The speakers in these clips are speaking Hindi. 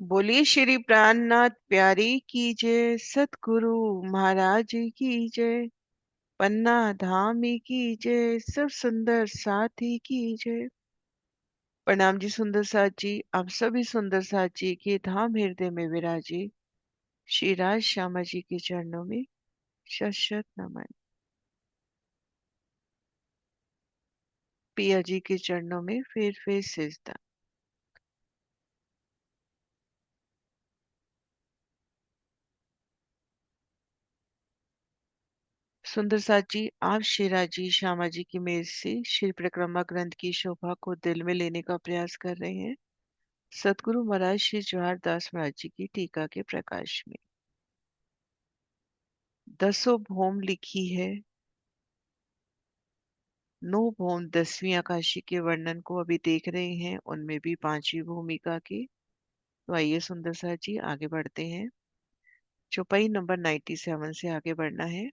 बोलिए श्री प्राणनाथ प्यारी की जय। सतगुरु महाराज की जय। पन्ना धामी की जय। सब सुंदर साथी की जय। प्रणाम जी सुंदर साथ जी। आप सभी सुंदर साथ जी के धाम हृदय में विराजे श्री राज श्यामा जी के चरणों में शत शत नमन। पिया जी के चरणों में फिर सिजदा। सुंदर साथ जी, आप श्री राज जी श्यामा जी की मेज से श्री परिक्रमा ग्रंथ की शोभा को दिल में लेने का प्रयास कर रहे हैं। सतगुरु महाराज श्री जवाहर दास महाराज जी की टीका के प्रकाश में दसों भौम लिखी है। नौ भौम 10वीं आकाशी के वर्णन को अभी देख रहे हैं, उनमें भी 5वीं भूमिका की। तो आइए सुंदर साथ जी आगे बढ़ते हैं। चौपाई नंबर 97 से आगे बढ़ना है।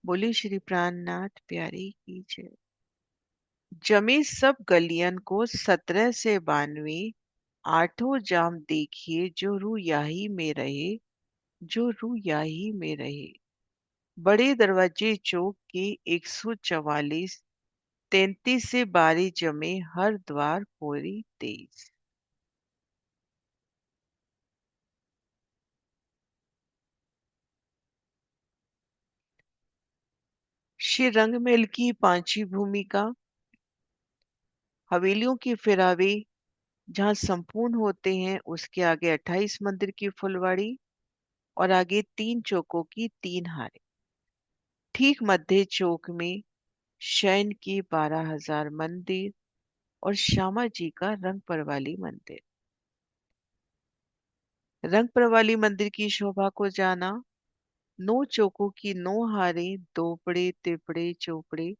बोलिए श्री प्राणनाथ प्यारी की जय। जमी सब गलियन को 17 से 92, आठों जाम देखिए जो रू याही में रहे, जो रू याही में रहे। बड़े दरवाजे चौक के 144, 33 से बारी जमे हर द्वार पोरी तेज। श्री रंगमेल की 5वीं भूमिका। हवेलियों की फिरावे जहां संपूर्ण होते हैं, उसके आगे 28 मंदिर की फुलवाड़ी और आगे 3 चौकों की 3 हारे। ठीक मध्य चौक में शयन की 12,000 मंदिर और श्यामा जी का रंग परवाली मंदिर। रंग परवाली मंदिर की शोभा को जाना। 9 चौकों की 9 हारे, दोपड़े तिपड़े चौपड़े,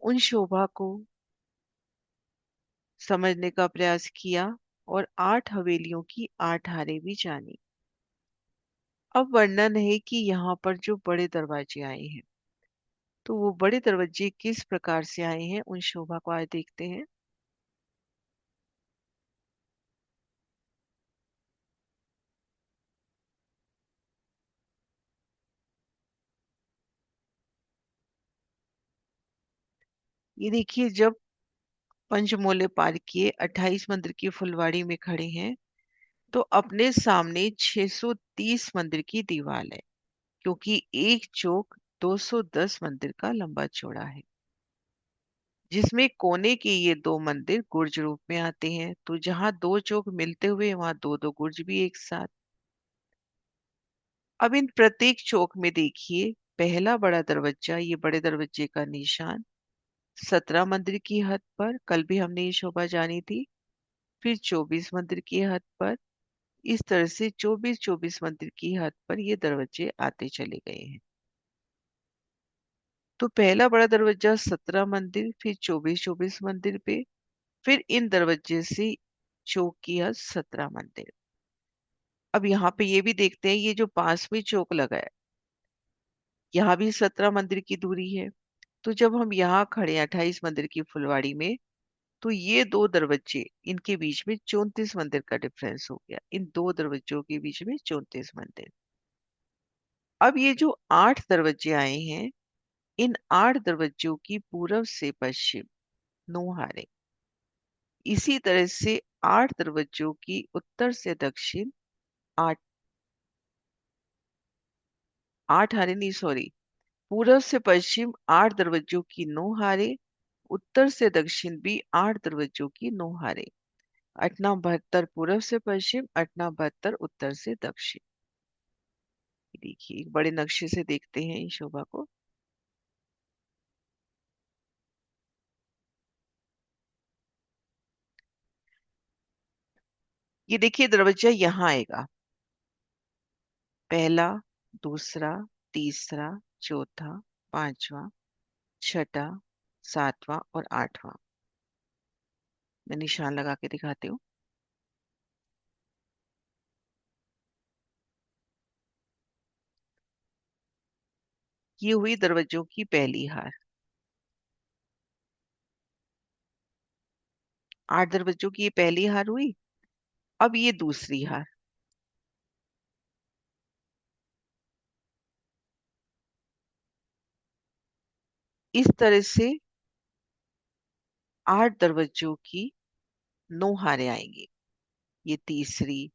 उन शोभा को समझने का प्रयास किया और 8 हवेलियों की 8 हारे भी जानी। अब वर्णन है कि यहाँ पर जो बड़े दरवाजे आए हैं, तो वो बड़े दरवाजे किस प्रकार से आए हैं, उन शोभा को आज देखते हैं। ये देखिए, जब पंचमोले पार किए 28 मंदिर की फुलवाड़ी में खड़े हैं, तो अपने सामने 630 मंदिर की दीवार है, क्योंकि एक चौक 210 मंदिर का लंबा चौड़ा है, जिसमें कोने के ये 2 मंदिर गुर्ज रूप में आते हैं। तो जहां 2 चौक मिलते हुए वहां 2-2 गुर्ज भी एक साथ। अब इन प्रत्येक चौक में देखिए, पहला बड़ा दरवाजा, ये बड़े दरवाजे का निशान 17 मंदिर की हद पर, कल भी हमने ये शोभा जानी थी। फिर 24 मंदिर की हद पर, इस तरह से 24-24 मंदिर की हद पर ये दरवाजे आते चले गए हैं। तो पहला बड़ा दरवाजा 17 मंदिर, फिर 24-24 मंदिर पे, फिर इन दरवाजे से चौक की हद 17 मंदिर। अब यहाँ पे ये भी देखते हैं, ये जो पास में चौक लगा है, यहाँ भी 17 मंदिर की दूरी है। तो जब हम यहाँ खड़े 28 मंदिर की फुलवाड़ी में, तो ये 2 दरवाजे, इनके बीच में 34 मंदिर का डिफरेंस हो गया। इन 2 दरवाजों के बीच में 34 मंदिर। अब ये जो 8 दरवाजे आए हैं, इन 8 दरवाजों की पूर्व से पश्चिम 9 हारे। इसी तरह से 8 दरवाजों की उत्तर से दक्षिण 8, 8 हारे नहीं, सॉरी, पूर्व से पश्चिम 8 दरवाजों की 9 हारे, उत्तर से दक्षिण भी 8 दरवाजों की 9 हारे। अटना 72 पूर्व से पश्चिम, अटना 72 उत्तर से दक्षिण। देखिए, एक बड़े नक्शे से देखते हैं इस शोभा को। ये देखिए, दरवाजा यहाँ आएगा, पहला, दूसरा, तीसरा, चौथा, पांचवा, छठा, सातवां और आठवां। मैं निशान लगा के दिखाती हूँ। ये हुई दरवाजों की पहली हार। 8 दरवाजों की ये पहली हार हुई। अब ये दूसरी हार। इस तरह से 8 दरवाजों की 9 हारें आएंगी। ये तीसरी,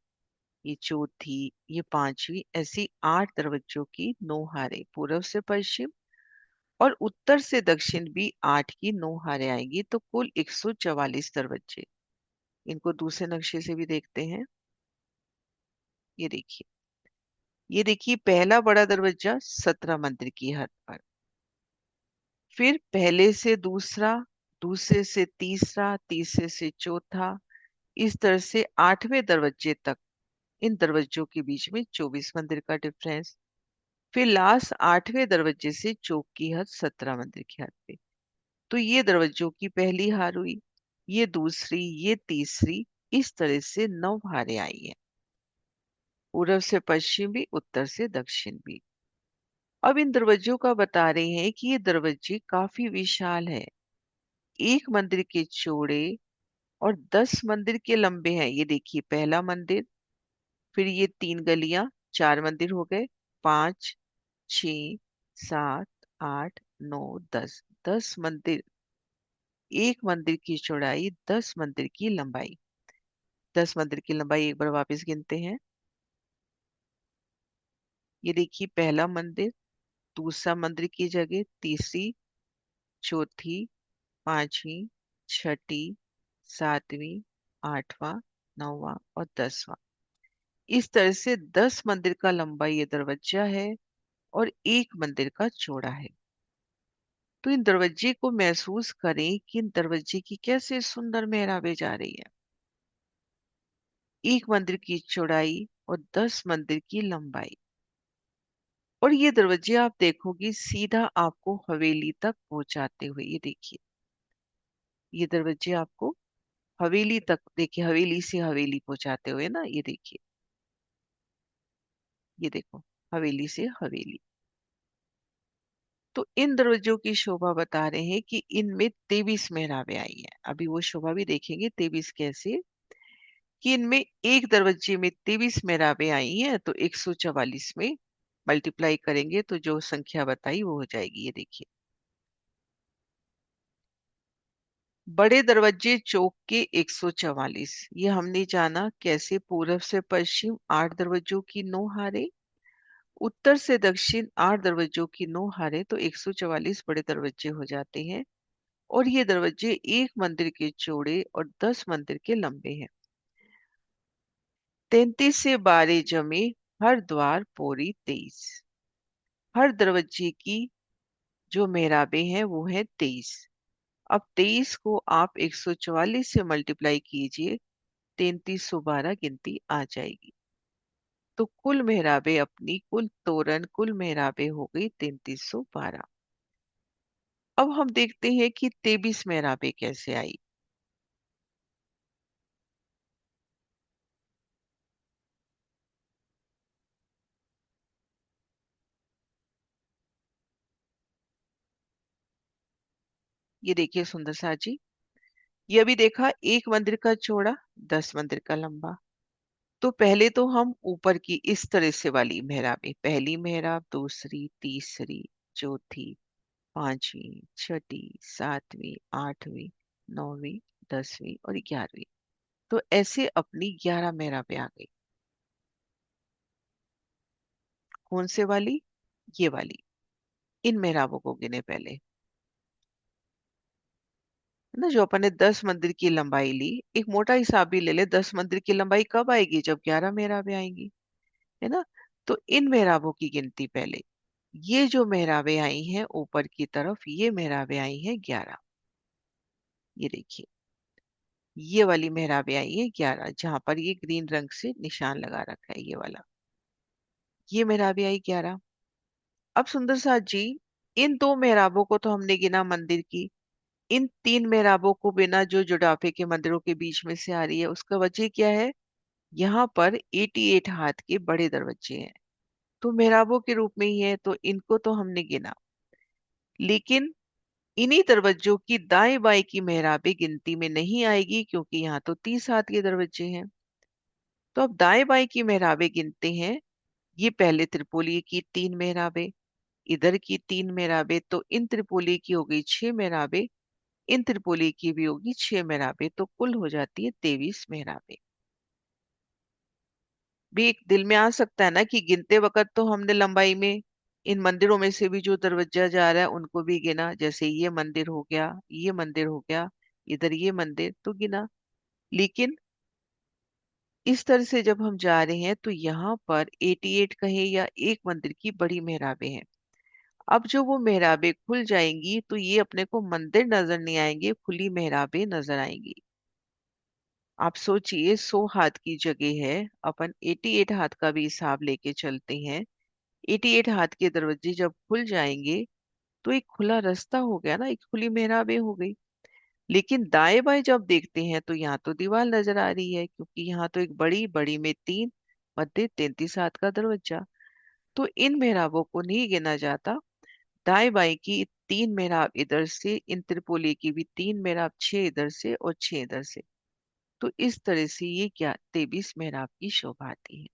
ये चौथी, ये पांचवी, ऐसी 8 दरवाजों की 9 हारें पूर्व से पश्चिम, और उत्तर से दक्षिण भी 8 की 9 हारें आएंगी, तो कुल 144 दरवाजे। इनको दूसरे नक्शे से भी देखते हैं। ये देखिए, ये देखिए पहला बड़ा दरवाजा 17 मंदिर की हद पर, फिर पहले से दूसरा, दूसरे से तीसरा, तीसरे से चौथा, इस तरह से 8वें दरवाजे तक। इन दरवाजों के बीच में 24 मंदिर का डिफरेंस। फिर लास्ट 8वें दरवाजे से चौक की हद 17 मंदिर की हद पे। तो ये दरवाजों की पहली हार हुई, ये दूसरी, ये तीसरी, इस तरह से 9 हारें आई हैं, पूर्व से पश्चिम भी, उत्तर से दक्षिण भी। अब इन दरवाजों का बता रहे हैं कि ये दरवाजे काफी विशाल है, एक मंदिर के चौड़े और 10 मंदिर के लंबे हैं। ये देखिए पहला मंदिर, फिर ये 3 गलियां, 4 मंदिर हो गए, 5, 6, 7, 8, 9, 10, 10 मंदिर। एक मंदिर की चौड़ाई, 10 मंदिर की लंबाई। 10 मंदिर की लंबाई एक बार वापस गिनते हैं। ये देखिए पहला मंदिर, दूसरा मंदिर की जगह तीसरी, चौथी, पांचवी, छठी, सातवीं, आठवां, नौवां और 10वां। इस तरह से 10 मंदिर का लंबा ये दरवाजा है और एक मंदिर का चौड़ा है। तो इन दरवाजे को महसूस करें कि इन दरवाजे की कैसे सुंदर मेहराबें जा रही है। एक मंदिर की चौड़ाई और 10 मंदिर की लंबाई। और ये दरवाजे आप देखोगे सीधा आपको हवेली तक पहुंचाते हुए। ये देखिए, ये दरवाजे आपको हवेली तक, देखिए हवेली से हवेली पहुंचाते हुए ना, ये देखिए, ये देखो, हवेली से हवेली। तो इन दरवाजों की शोभा बता रहे हैं कि इनमें 23 मेहराबें आई हैं। अभी वो शोभा भी देखेंगे 23 कैसे, कि इनमें एक दरवाजे में 23 मेहराबें आई हैं, तो 144 में मल्टीप्लाई करेंगे तो जो संख्या बताई वो हो जाएगी। ये देखिए, बड़े दरवाजे चौक के 144, ये हमने जाना कैसे, पूर्व से पश्चिम 8 दरवाजों की 9 हारें, उत्तर से दक्षिण 8 दरवाजों की 9 हारें, तो 144 बड़े दरवाजे हो जाते हैं। और ये दरवाजे एक मंदिर के चौड़े और 10 मंदिर के लंबे हैं। 33 से 12 जमे, हर द्वार पोरी 23। हर दरवाजे की जो मेहराबें हैं वो है 23। अब 23 को आप 144 से मल्टीप्लाई कीजिए, 3312 गिनती आ जाएगी। तो कुल मेहराबें अपनी, कुल तोरण, कुल मेहराबें हो गई 3312। अब हम देखते हैं कि 23 मेहराबें कैसे आई। ये देखिए सुंदर सा जी, ये अभी देखा एक मंदिर का चौड़ा, 10 मंदिर का लंबा। तो पहले तो हम ऊपर की इस तरह से वाली मेहराबें, पहली मेहराब, दूसरी, तीसरी, चौथी, पांचवी, छठी, सातवीं, आठवीं, नौवीं, 10वीं और 11वीं, तो ऐसे अपनी 11 मेहराबें आ गई। कौन से वाली? ये वाली। इन मेहराबों को गिने पहले, है ना, जो अपन ने 10 मंदिर की लंबाई ली। एक मोटा हिसाब भी ले ले, 10 मंदिर की लंबाई कब आएगी? जब 11 मेहराबें आएंगी, है ना। तो इन मेहराबों की गिनती पहले। ये जो मेहराबें आई हैं ऊपर की तरफ, ये मेहराबें आई हैं 11। ये देखिए, ये वाली मेहराबें आई है 11, जहां पर ये ग्रीन रंग से निशान लगा रखा है, ये वाला। ये मेहराबें आई 11। अब सुंदर साथ जी, इन दो मेहराबों को तो हमने गिना मंदिर की। इन 3 मेहराबों को बिना, जो जुड़ाफे के मंदिरों के बीच में से आ रही है, उसका वजह क्या है? यहाँ पर 88 हाथ के बड़े दरवाजे हैं, तो मेहराबों के रूप में ही है, तो इनको तो हमने गिना। लेकिन इन्हीं दरवाजों की दाएं बाएं की मेहराबें गिनती में नहीं आएगी, क्योंकि यहाँ तो 30 हाथ के दरवाजे हैं। तो अब दाएं बाएं की मेहराबें गिनते हैं। ये पहले त्रिपोली की 3 मेहराबें, इधर की 3 मेहराबें, तो इन त्रिपोली की हो गई 6 मेहराबें, इन त्रिपोली की भी होगी 6 मेहराबें, तो कुल हो जाती है 23 मेहराबें। भी एक दिल में आ सकता है ना कि गिनते वक्त तो हमने लंबाई में इन मंदिरों में से भी जो दरवाजा जा रहा है उनको भी गिना, जैसे ये मंदिर हो गया, ये मंदिर हो गया, इधर ये मंदिर तो गिना। लेकिन इस तरह से जब हम जा रहे हैं तो यहाँ पर 88 कहे या एक मंदिर की बड़ी मेहराबें हैं। अब जो वो मेहराबें खुल जाएंगी तो ये अपने को मंदिर नजर नहीं आएंगे, खुली मेहराबें नजर आएंगी। आप सोचिए 100 हाथ की जगह है, अपन 88 हाथ का भी हिसाब लेके चलते हैं। 88 हाथ के दरवाजे जब खुल जाएंगे तो एक खुला रास्ता हो गया ना, एक खुली मेहराबें हो गई। लेकिन दाएं बाएं जब देखते हैं तो यहाँ तो दीवार नजर आ रही है, क्योंकि यहाँ तो एक बड़ी बड़ी में 3, मध्य 33 हाथ का दरवाजा। तो इन मेहराबों को नहीं गिना जाता। दाएं बाएं की 3 मेहराब इधर से, इन त्रिपोली की भी 3 मेहराब, 6 इधर से और 6 इधर से। तो इस तरह से ये क्या 23 मेहराब की शोभा आती है।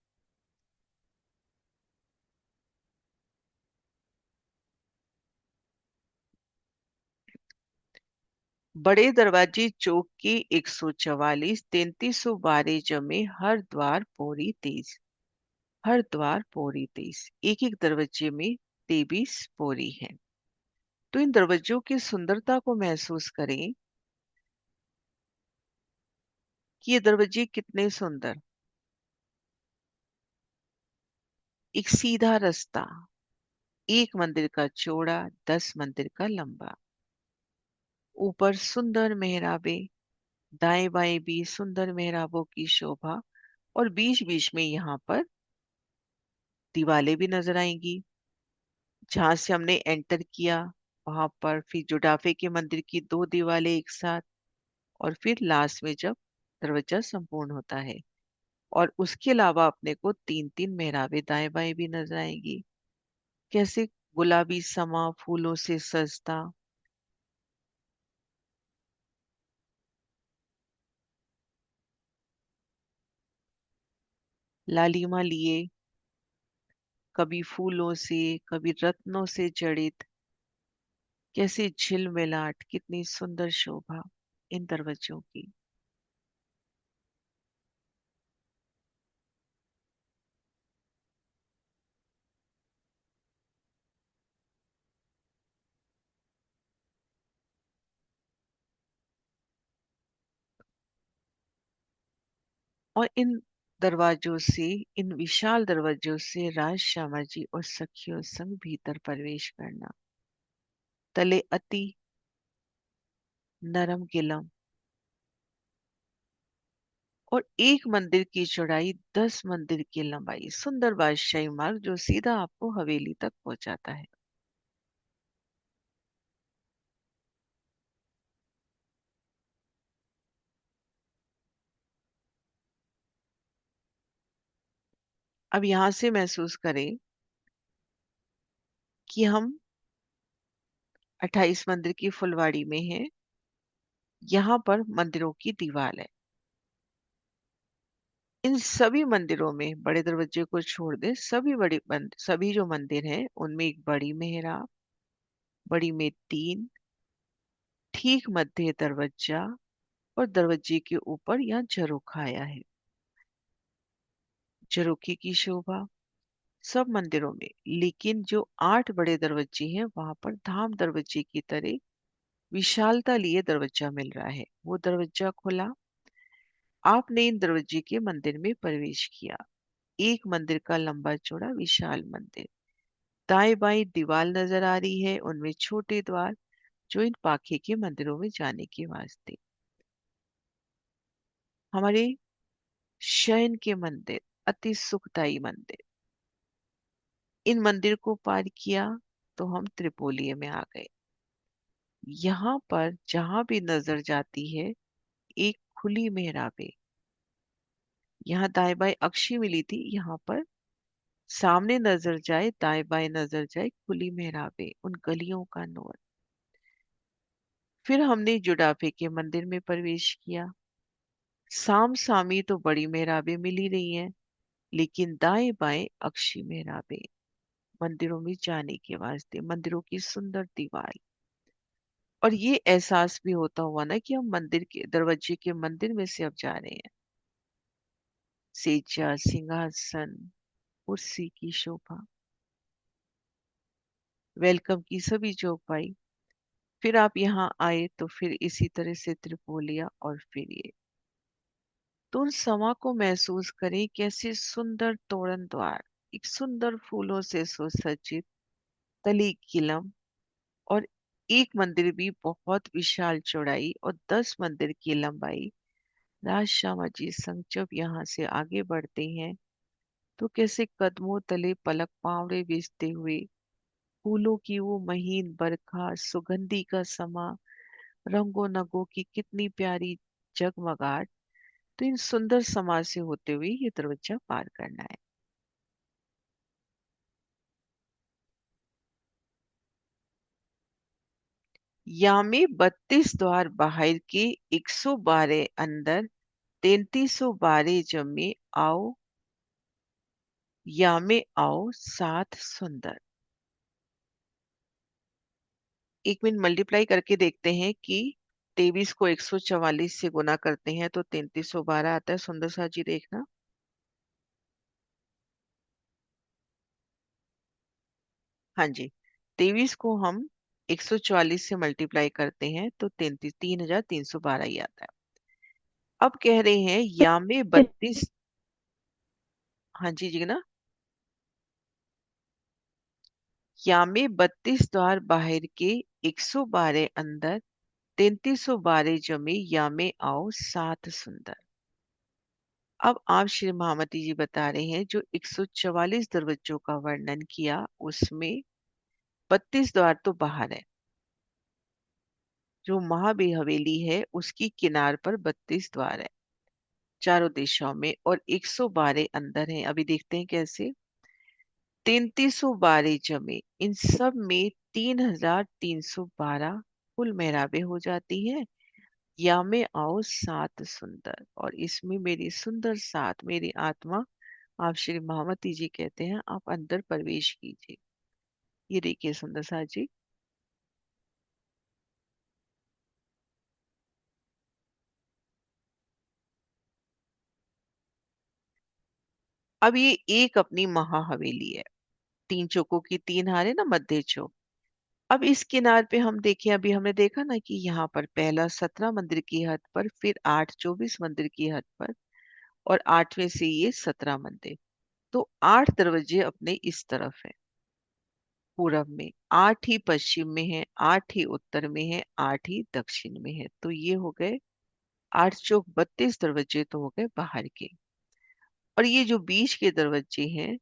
बड़े दरवाजे चौक के 144, 3312 जमे, हर द्वार पौरी 23। हर द्वार पौरी 23, एक एक दरवाजे में 23 पौरी है। तो इन दरवाजों की सुंदरता को महसूस करें कि ये दरवाजे कितने सुंदर। एक सीधा रास्ता, एक मंदिर का चौड़ा, 10 मंदिर का लंबा, ऊपर सुंदर मेहराबें, दाएं बाएं भी सुंदर मेहराबों की शोभा, और बीच बीच में यहाँ पर दीवालें भी नजर आएंगी। जहां से हमने एंटर किया वहां पर फिर जुडाफे के मंदिर की 2 दीवालें एक साथ, और फिर लास्ट में जब दरवाजा संपूर्ण होता है। और उसके अलावा अपने को 3 3 मेहराबें दाएं बाएं भी नजर आएंगी। कैसे गुलाबी समा फूलों से सजता, लालिमा लिए, कभी फूलों से, कभी रत्नों से जड़ित, कैसे झिलमिलाट, कितनी सुंदर शोभा इन दरवाजों की। और इन दरवाजों से, इन विशाल दरवाजों से राज श्यामा जी और सखियों संग भीतर प्रवेश करना। तले अति नरम गिलम, और एक मंदिर की चौड़ाई, 10 मंदिर की लंबाई, सुंदर बादशाही मार्ग जो सीधा आपको हवेली तक पहुंचाता है। अब यहां से महसूस करें कि हम 28 मंदिर की फुलवाड़ी में हैं। यहाँ पर मंदिरों की दीवार है। इन सभी मंदिरों में, बड़े दरवाजे को छोड़ दे, सभी जो मंदिर हैं उनमें एक बड़ी मेहराब, बड़ी में 3, ठीक मध्य दरवाजा, और दरवाजे के ऊपर यहाँ झरोखा आया है। झरोखे की शोभा सब मंदिरों में, लेकिन जो 8 बड़े दरवाजे हैं वहां पर धाम दरवाजे की तरह विशालता लिए दरवाजा मिल रहा है। वो दरवाजा खुला, आपने इन दरवाजे के मंदिर में प्रवेश किया। एक मंदिर का लंबा चौड़ा विशाल मंदिर, दाएं बाएं दीवार नजर आ रही है, उनमें छोटे द्वार जो इन पाखे के मंदिरों में जाने के वास्ते। हमारे शयन के मंदिर, अति सुखदाई मंदिर। इन मंदिर को पार किया तो हम त्रिपोलिये में आ गए। यहाँ पर जहां भी नजर जाती है एक खुली मेहराबे, यहाँ दाएं बाएं अक्षी मिली थी, यहाँ पर सामने नजर जाए, दाएं बाएं नजर जाए, खुली मेहराबे, उन गलियों का नूर। फिर हमने जुड़ाफे के मंदिर में प्रवेश किया। साम सामी तो बड़ी मेहराबें मिली रही हैं, लेकिन दाएं बाएं अक्षी मेहराबें। मंदिरों में जाने के वास्ते मंदिरों की सुंदर दीवार, और ये एहसास भी होता हुआ ना कि हम मंदिर के दरवाजे के मंदिर में से अब जा रहे हैं। सेजा, सिंहासन, कुर्सी की शोभा, वेलकम की सभी चौपाई। फिर आप यहाँ आए तो फिर इसी तरह से त्रिपोलिया और फिर ये। तो उन समा को महसूस करें, कैसे सुंदर तोरण द्वार, एक सुंदर फूलों से सुसज्जित तली किलम, और एक मंदिर भी बहुत विशाल चौड़ाई और 10 मंदिर की लंबाई। राज श्यामा जी संग जब यहाँ से आगे बढ़ते हैं तो कैसे कदमों तले पलक पावड़े बेचते हुए फूलों की वो महीन बरखा, सुगंधी का समा, रंगों नगों की कितनी प्यारी जगमगाहट। तो इन सुंदर समाज से होते हुए ये दरवाजा पार करना है। यामे 32 द्वार बाहर के, 112 अंदर, 3312 जमे आओ, यामे आओ साथ सुंदर। एक मिनट मल्टीप्लाई करके देखते हैं कि 23 को 144 से गुना करते हैं तो 3312 आता है। सुंदर सा जी देखना। हाँ जी, 23 को हम 144 से मल्टीप्लाई करते हैं तो 3312 ही आता है। अब कह रहे हैं या में 32। हाँ जी जी ना। या में 32 द्वार बाहर के, 112 अंदर, 3312 जमे, या में आओ सात सुंदर। अब आप श्री महामती जी बता रहे हैं जो 144 दरवाजों का वर्णन किया उसमें 32 द्वार तो बाहर है। जो महाबे हवेली है उसकी किनार पर 32 द्वार है चारों दिशाओं में, और 112 अंदर हैं। अभी देखते हैं कैसे। 3312 जमे, इन सब में 3312 कुल मेहराबें हो जाती हैं। या में आओ सात सुंदर, और इसमें मेरी सुंदर साथ मेरी आत्मा, आप श्री महामती जी कहते हैं आप अंदर प्रवेश कीजिए। ये देखिए सुंदर सा जी। अब ये एक अपनी महाहवेली है, 3 चौकों की 3 हारे ना, मध्य चौक। अब इस किनार पे हम देखें, अभी हमने देखा ना कि यहाँ पर पहला 17 मंदिर की हद पर, फिर 8 24 मंदिर की हद पर, और 8वें से ये 17 मंदिर। तो 8 दरवाजे अपने इस तरफ है पूरब में, 8 ही पश्चिम में है, 8 ही उत्तर में है, 8 ही दक्षिण में है। तो ये हो गए 8 चौक 32 दरवाजे तो हो गए बाहर के। और ये जो बीच के दरवाजे हैं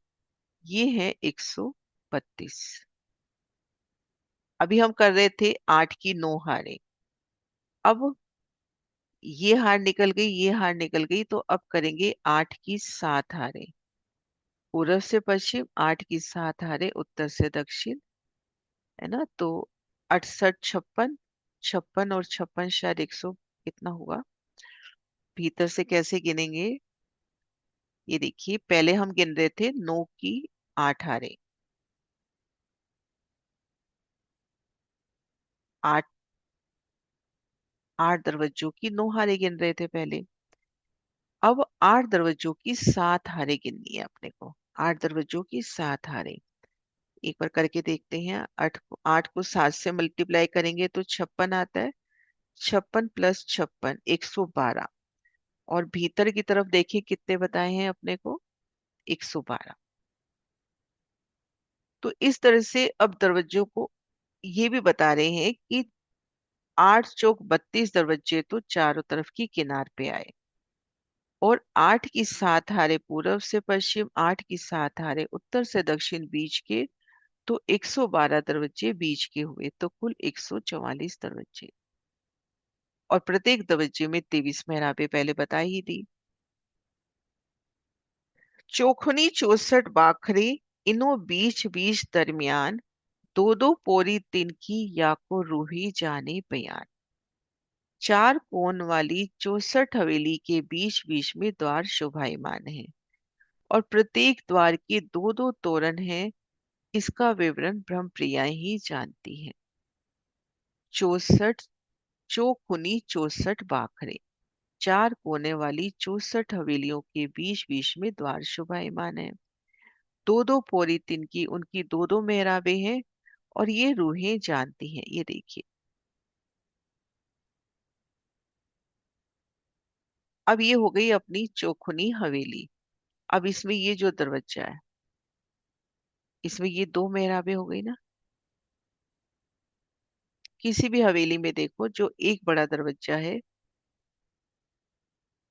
ये हैं 132। अभी हम कर रहे थे 8 की 9 हारें। अब ये हार निकल गई, ये हार निकल गई, तो अब करेंगे 8 की 7 हारें। पूरब से पश्चिम 8 की 7 हारें, उत्तर से दक्षिण, है ना। तो 68 56, 56 और 56 शायद 100 कितना हुआ। भीतर से कैसे गिनेंगे, ये देखिए पहले हम गिन रहे थे 9 की 8 हारें, 8 8 दरवाजों की 9 हारें गिन रहे थे पहले। अब 8 दरवाजों की 7 हारें गिननी है अपने को। 8 दरवाजों की 7 हारें एक बार करके देखते हैं। 8 को 7 से मल्टीप्लाई करेंगे तो 56 आता है। 56 प्लस 56 112, और भीतर की तरफ देखिए कितने बताए हैं अपने को, 112। तो इस तरह से अब दरवाजों को ये भी बता रहे हैं कि 8 चौक 32 दरवाजे तो चारों तरफ की किनार पे आए, और 8 की 7 हारे पूरब से पश्चिम, 8 की 7 हारे उत्तर से दक्षिण बीच के, तो 112 दरवाजे बीच के हुए, तो कुल 144 दरवाजे। और प्रत्येक दरवाजे में 23 मेहराबें पहले बता ही दी। चोखनी 64 बाखरे, इनो बीच बीच दरमियान, दो दो पोरी तिनकी, या को रूही जाने बयान। चार कोण वाली 64 हवेली के बीच बीच में द्वार शोभायमान है और प्रत्येक द्वार के दो दो तोरण हैं। इसका विवरण ब्रह्मप्रिया ही जानती है। 64 चौखुनी 64 बाखरे। चार कोने वाली 64 हवेलियों के बीच बीच में द्वार शोभायमान है। दो दो पोरी तिनकी उनकी दो दो मेहराबें हैं और ये रूहें जानती हैं। ये देखिए, अब ये हो गई अपनी चौखुनी हवेली। अब इसमें ये जो दरवाजा है, इसमें ये दो मेहराबें हो गई ना। किसी भी हवेली में देखो, जो एक बड़ा दरवाजा है,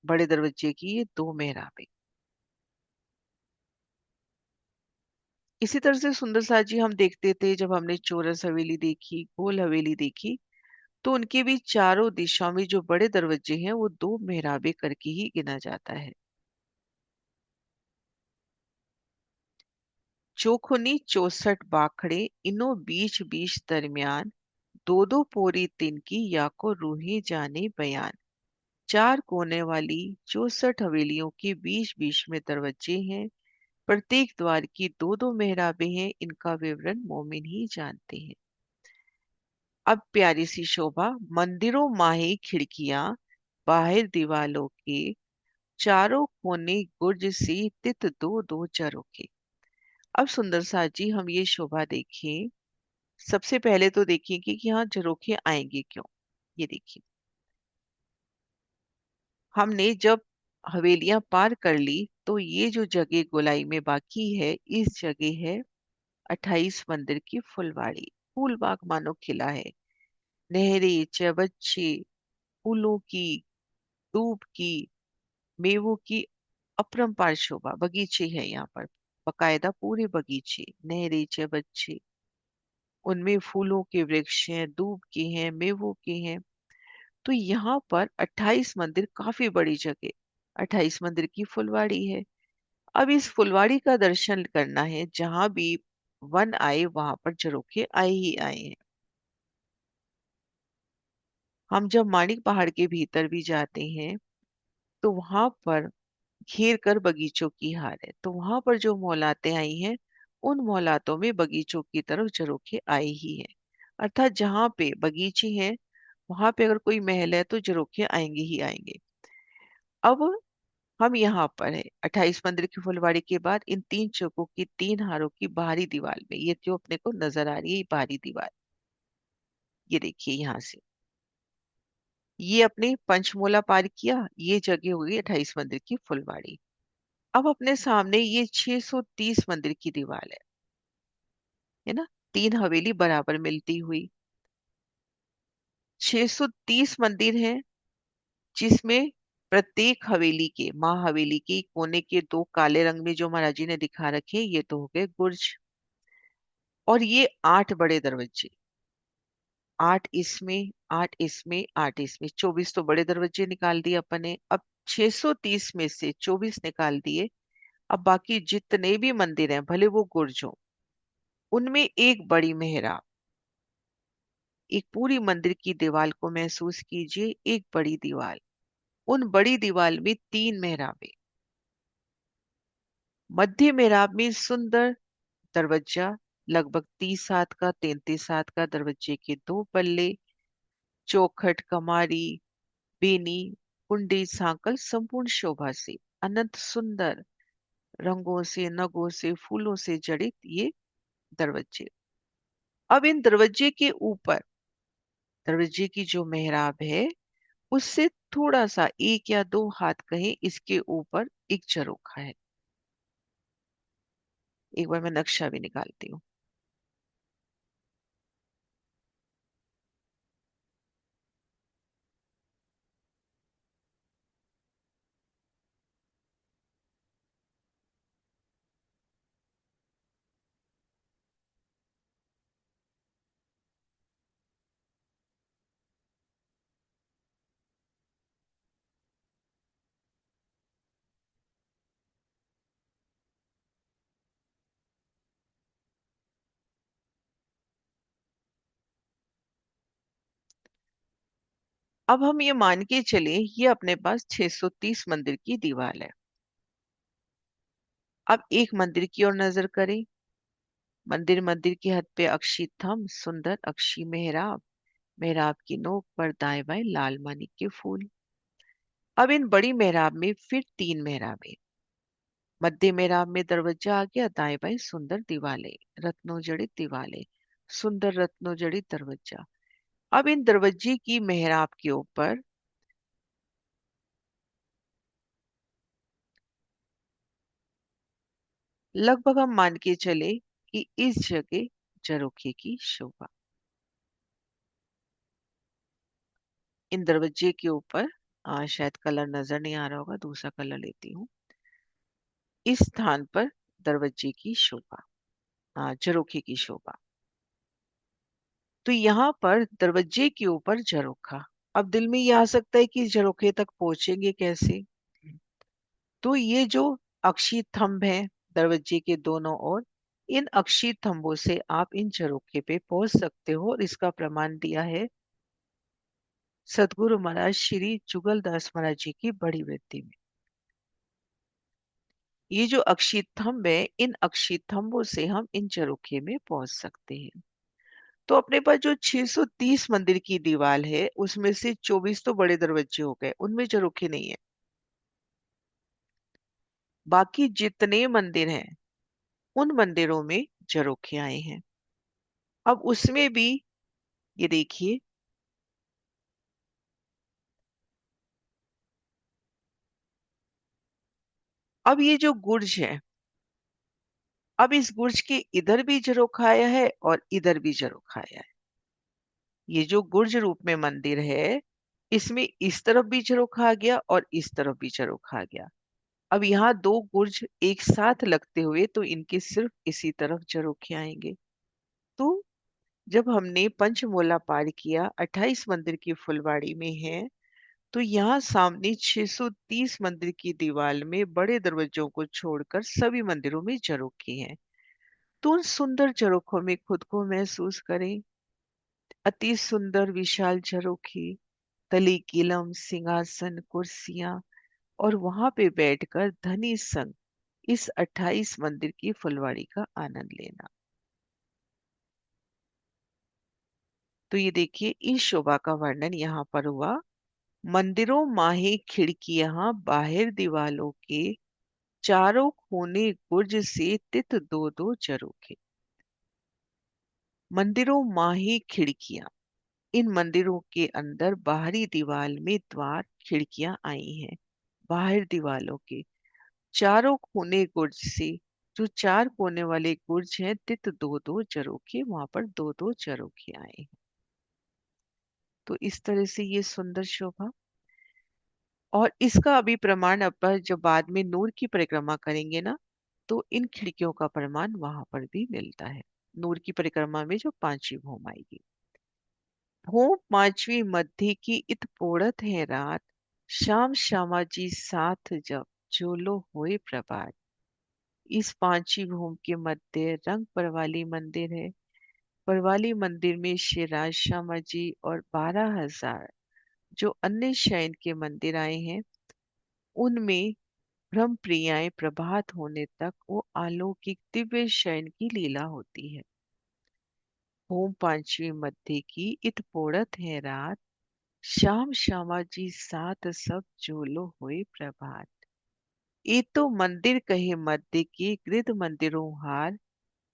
बड़े दरवाजे की ये दो मेहराबें। इसी तरह से सुंदर साथ जी हम देखते थे, जब हमने चौरस हवेली देखी, गोल हवेली देखी, तो उनके भी चारों दिशाओं में जो बड़े दरवाजे हैं वो दो मेहराबे करके ही गिना जाता है। चौखुनी 64 बाखड़े, इनो बीच बीच दरमियान, दो दो पोरी तिनकी या को रूहे जाने बयान। चार कोने वाली 64 हवेलियों के बीच बीच में दरवाजे हैं। प्रत्येक द्वार की दो दो मेहराबें हैं। इनका विवरण मोमिन ही जानते हैं। अब प्यारी सी शोभा। मंदिरों माही खिड़कियां, बाहर दीवालों के, चारों कोने गुर्ज सी, तित दो दो झरोखे। अब सुंदर सा जी हम ये शोभा देखें। सबसे पहले तो देखिए कि यहाँ झरोखे आएंगे क्यों। ये देखिए, हमने जब हवेलियां पार कर ली तो ये जो जगह गोलाई में बाकी है, इस जगह है 28 मंदिर की फुलवाड़ी। फूल बाग मानो खिला है। नहरें, चबच्चे, फूलों की, दूब की, मेवों की अपरंपार शोभा। बगीचे हैं यहाँ पर, बकायदा पूरे बगीचे, नहरें, चबच्चे, उनमें फूलों के वृक्ष हैं, दूब के हैं, मेवों के हैं। तो यहाँ पर 28 मंदिर, काफी बड़ी जगह, 28 मंदिर की फुलवाड़ी है। अब इस फुलवाड़ी का दर्शन करना है, जहां भी वन आए वहां पर झरोखे आए ही आए हैं। हम जब माणिक पहाड़ के भीतर भी जाते हैं तो वहां पर घेर कर बगीचों की हार है। तो वहां पर जो मौलातें आई हैं, उन मौलातों में बगीचों की तरफ झरोखे आए ही हैं। अर्थात जहां पे बगीचे हैं, वहां पे अगर कोई महल है तो झरोखे आएंगे ही आएंगे। अब हम यहाँ पर है 28 मंदिर की फुलवाड़ी के बाद इन तीन चौकों की तीन हारों की बाहरी दीवार में, ये जो अपने को नजर आ रही है, ये बाहरी दीवार, ये देखिए यहाँ से, ये अपने पंचमूला पार किया, ये जगह हुई 28 मंदिर की फुलवाड़ी। अब अपने सामने ये 630 मंदिर की दीवार है ना, तीन हवेली बराबर मिलती हुई 630 मंदिर हैं, जिसमें प्रत्येक हवेली के, माँ हवेली के कोने के दो काले रंग में जो महाराज जी ने दिखा रखे, ये तो हो गए गुर्ज। और ये 8 बड़े दरवाजे, 8 इसमें, 8 इसमें, 8 इसमें, 24 तो बड़े दरवाजे निकाल दिए अपन ने। अब 630 में से 24 निकाल दिए। अब बाकी जितने भी मंदिर हैं, भले वो गुर्ज हो, उनमें एक बड़ी मेहराब, एक पूरी मंदिर की दीवार को महसूस कीजिए, एक बड़ी दीवार, उन बड़ी दीवार में तीन मेहराबें, मध्य मेहराब में सुंदर दरवाजा, लगभग 30 हाथ का, 33 हाथ का, दरवाजे के दो पल्ले, चौखट, कमारी, बेनी, कुंडी, सांकल, संपूर्ण शोभा से, अनंत सुंदर रंगों से, नगों से, फूलों से जड़ित ये दरवाजे। अब इन दरवाजे के ऊपर, दरवाजे की जो मेहराब है, उससे थोड़ा सा 1 या 2 हाथ कहें, इसके ऊपर एक झरोखा है। एक बार मैं नक्शा भी निकालती हूँ। अब हम ये मान के चले ये अपने पास 630 मंदिर की दीवार है। अब एक मंदिर की ओर नजर करें। मंदिर मंदिर की हद पे अक्षी थंब, सुंदर अक्षी मेहराब, मेहराब की नोक पर दाएं बाएं लाल मानिक के फूल। अब इन बड़ी मेहराब में फिर 3 मेहराबें। मध्य मेहराब में दरवाजा आ गया, दाएं बाएं सुंदर दीवाले, रत्नों जड़ित दीवाले, सुंदर रत्नों जड़ित दरवाजा। अब इन दरवाजे की मेहराब के ऊपर लगभग हम मान के चले कि इस जगह झरोखे की शोभा। इन दरवाजे के ऊपर शायद कलर नजर नहीं आ रहा होगा, दूसरा कलर लेती हूँ। इस स्थान पर दरवाजे की शोभा, झरोखे की शोभा। तो यहाँ पर दरवाजे के ऊपर झरोखा। अब दिल में ये आ सकता है कि झरोखे तक पहुंचेंगे कैसे। तो ये जो अक्षी थंब है दरवाजे के दोनों ओर, इन अक्षी थंबों से आप इन झरोखे पे पहुंच सकते हो, और इसका प्रमाण दिया है सदगुरु महाराज श्री जुगलदास महाराज जी की बड़ी वृत्ति में। ये जो अक्षी थंब है, इन अक्षी थंबों से हम इन झरोखे में पहुंच सकते हैं। तो अपने पास जो 630 मंदिर की दीवार है उसमें से 24 तो बड़े दरवाजे हो गए, उनमें झरोखे नहीं है। बाकी जितने मंदिर हैं उन मंदिरों में झरोखे आए हैं। अब उसमें भी ये देखिए, अब ये जो गुर्ज है, अब इस गुर्ज के इधर भी झरोखा आया है और इधर भी झरोखा आया है। ये जो गुर्ज रूप में मंदिर है, इसमें इस तरफ भी झरोखा आ गया और इस तरफ भी झरोखा आ गया। अब यहाँ दो गुर्ज एक साथ लगते हुए तो इनके सिर्फ इसी तरफ झरोखे आएंगे। तो जब हमने पंचमोला पार किया, 28 मंदिर की फुलवाड़ी में है, तो यहाँ सामने 630 मंदिर की दीवार में बड़े दरवाजों को छोड़कर सभी मंदिरों में झरोखे हैं। तो उन सुंदर झरोखों में खुद को महसूस करें। अति सुंदर विशाल झरोखे, तली किलम, सिंहासन, कुर्सियां, और वहां पे बैठकर धनी संग इस 28 मंदिर की फुलवाड़ी का आनंद लेना। तो ये देखिए, इस शोभा का वर्णन यहाँ पर हुआ। मंदिरों माहे खिड़कियां बाहर दीवालों के, चारों कोने गुर्ज से तित दो दो झरोखे। मंदिरों माही खिड़कियां, इन मंदिरों के अंदर बाहरी दीवार में द्वार खिड़कियां आई हैं। बाहर दीवालों के चारों कोने गुर्ज से, जो चार कोने वाले गुर्ज हैं, तित दो दो झरोखे, वहां पर दो दो झरोखे आए हैं। तो इस तरह से ये सुंदर शोभा। और इसका अभी प्रमाण अपन जब बाद में नूर की परिक्रमा करेंगे ना, तो इन खिड़कियों का प्रमाण वहां पर भी मिलता है। नूर की परिक्रमा में जो पांचवी भूम आएगी, भूम पांचवी मध्य की इत पोड़त है रात, शाम श्यामा जी साथ जब जोलो होए प्रभात। इस पांचवी भूम के मध्य रंग परवाली मंदिर है। परवाली मंदिर में श्री राज श्यामा जी और 12,000 जो अन्य शयन के मंदिर आए हैं, उनमें ब्रह्म प्रियाएं प्रभात होने तक वो अलौकिक दिव्य शयन की लीला होती है। होम पांचवी मध्य की इत पोड़त है रात, श्याम श्यामा जी साथ सब जोलो हुए प्रभात। ये तो मंदिर कहे मध्य की गृध मंदिरों हार,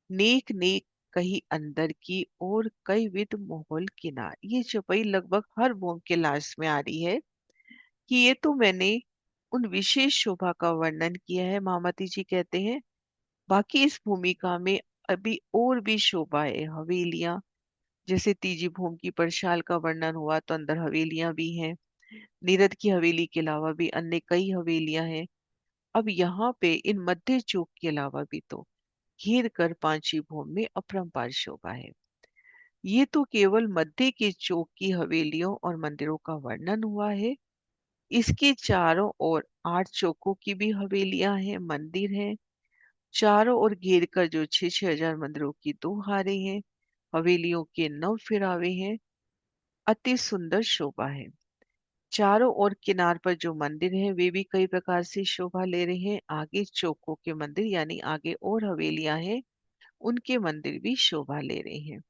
नेक नेक कहीं अंदर की और कई विध मोहल किनार। ये चौपाई लगभग हर भूम के लास्ट में आ रही है कि ये तो मैंने उन विशेष शोभा का वर्णन किया है, महामती जी कहते हैं। बाकी इस भूमिका में अभी और भी शोभा है, हवेलियां, जैसे तीजी भूम की परशाल का वर्णन हुआ तो अंदर हवेलियां भी हैं। नीरद की हवेली के अलावा भी अन्य कई हवेलियां हैं। अब यहाँ पे इन मध्य चौक के अलावा भी तो घेर कर पांची भूम में अपरंपार शोभा है। ये तो केवल मध्य के चौक की हवेलियों और मंदिरों का वर्णन हुआ है। इसके चारों ओर 8 चौकों की भी हवेलियां हैं, मंदिर हैं। चारों ओर घेर कर जो 6,6 हजार मंदिरों की दो हारे हैं, हवेलियों के 9 फिरावे हैं। अति सुंदर शोभा है। चारों ओर किनार पर जो मंदिर हैं वे भी कई प्रकार से शोभा ले रहे हैं। आगे चौकों के मंदिर यानी आगे और हवेलियां हैं, उनके मंदिर भी शोभा ले रहे हैं।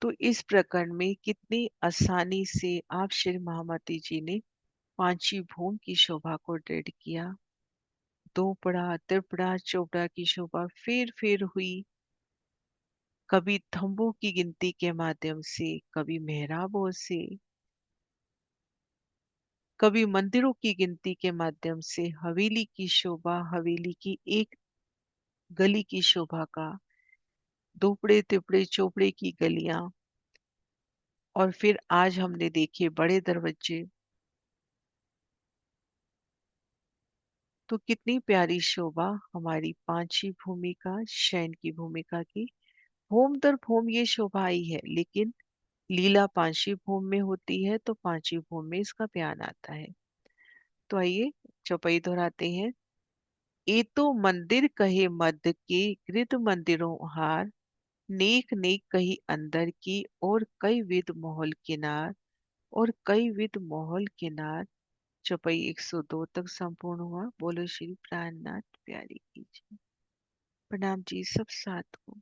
तो इस प्रकरण में कितनी आसानी से आप श्री महामती जी ने पांची भूमि की शोभा को दृढ़ किया। दोपड़ा त्रिपड़ा चौपड़ा की शोभा फिर हुई, कभी थंबों की गिनती के माध्यम से, कभी मेहराबों से, कभी मंदिरों की गिनती के माध्यम से, हवेली की शोभा, हवेली की एक गली की शोभा का, दोपड़े तिपड़े चौपड़े की गलियां, और फिर आज हमने देखे बड़े दरवाजे। तो कितनी प्यारी शोभा हमारी पांची भूमिका शयन की भूमिका की। भूम दर भूम ये शोभा आई है, लेकिन लीला पांची भूम में होती है तो पांची भूम में इसका बयान आता है। तो आइए चौपाई दोहराते हैं। ए तो मंदिर कहे मध्य के, गृध मंदिरों हार, नेक नेक कही अंदर की, और कई विध महल किनार, और कई विध महल किनार। चौपाई 102 तक संपूर्ण हुआ। बोलो श्री प्राणनाथ प्यारी की जय। प्रणाम जी सब साथ को।